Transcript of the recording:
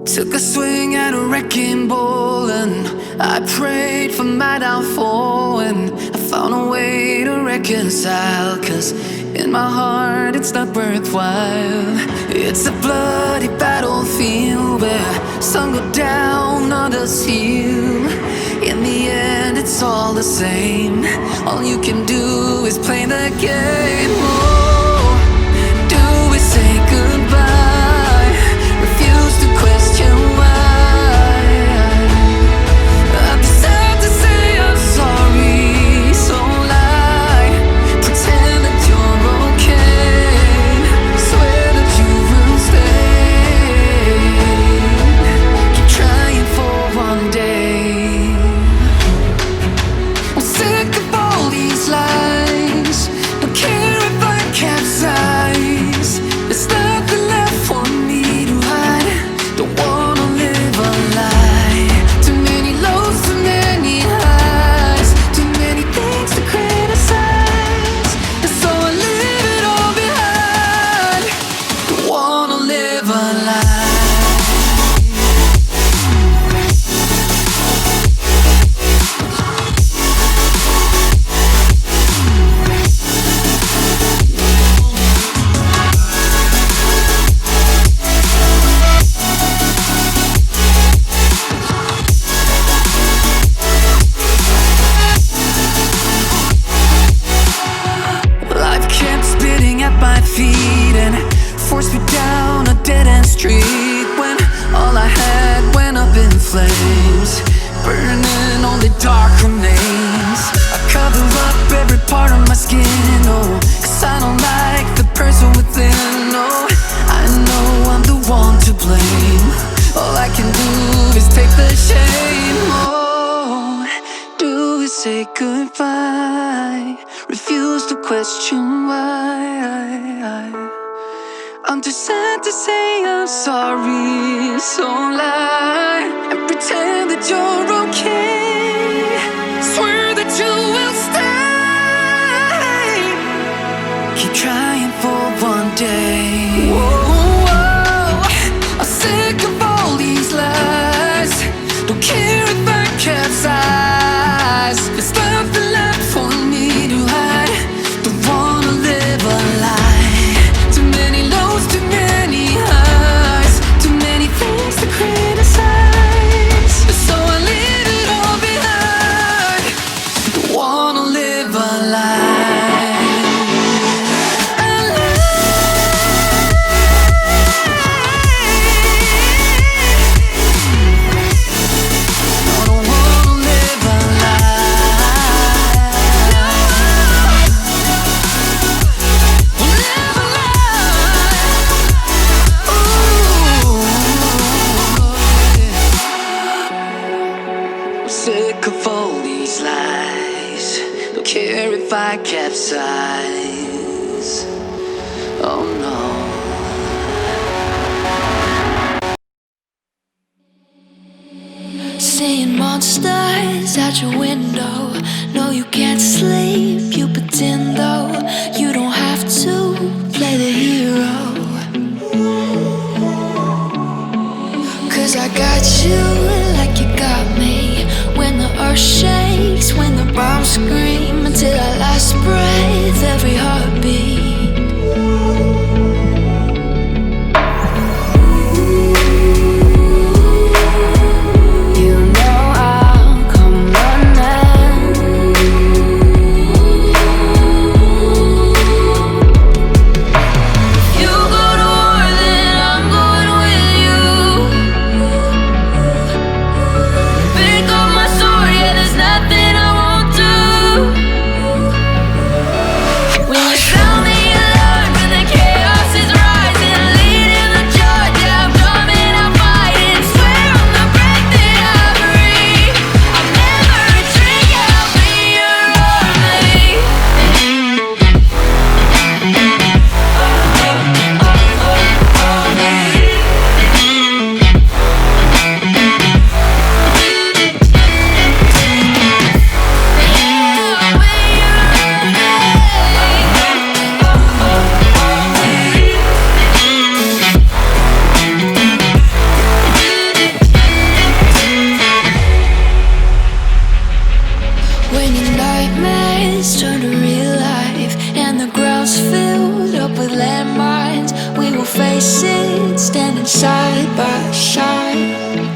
Took a swing at a wrecking ball and I prayed for my downfall, and I found a way to reconcile, 'cause in my heart it's not worthwhile. It's a bloody battlefield where some go down, others heal. In the end it's all the same. All you can do is play the game. Oh, do we say goodbye? Refuse to question why. I'm sad to say I'm sorry, so lie. Pretend that you're okay. Swear that you will stay. Keep trying for one day. I'm sick of all these lies. Don't care if I capsize. There's nothing left for me to hide. Don't wanna live a lie. Too many lows, too many highs. Too many things to criticize. And so I leave it all behind. Don't wanna live a lie. Life kept spitting at my feet and forced me down a dead-end street, when all I had went up in flames, burning only dark remains. I cover up every part of my skin, oh, 'cause I don't like the person within. Oh, I know I'm the one to blame. All I can do is take the shame. Oh, do we say goodbye? Refuse to question why. I'm too sad to say I'm sorry, so lie and pretend that you're okay. Swear that you will stay. Keep trying for one day. Whoa, I'm sick of all these lies. Don't care if I capsize. There's nothing left for me to hide. Don't wanna live a lie. Too many lows, too many highs. Too many things to criticize. So I leave it all behind. Don't wanna live a lie. Sick of all these lies. Don't care if I capsize. Oh no. Seeing monsters out your window. No, you can't sleep. You pretend though you don't have to play the hero. 'Cause I got you like you got me. When the earth shakes, when the bombs scream, until our last breath, every heartbeat. You know I'll come running. You go to war, then I'm going with you. Pick up my sword, yeah, there's nothing I won't do. When you found me roads filled up with landmines. We will face it, standing side by side.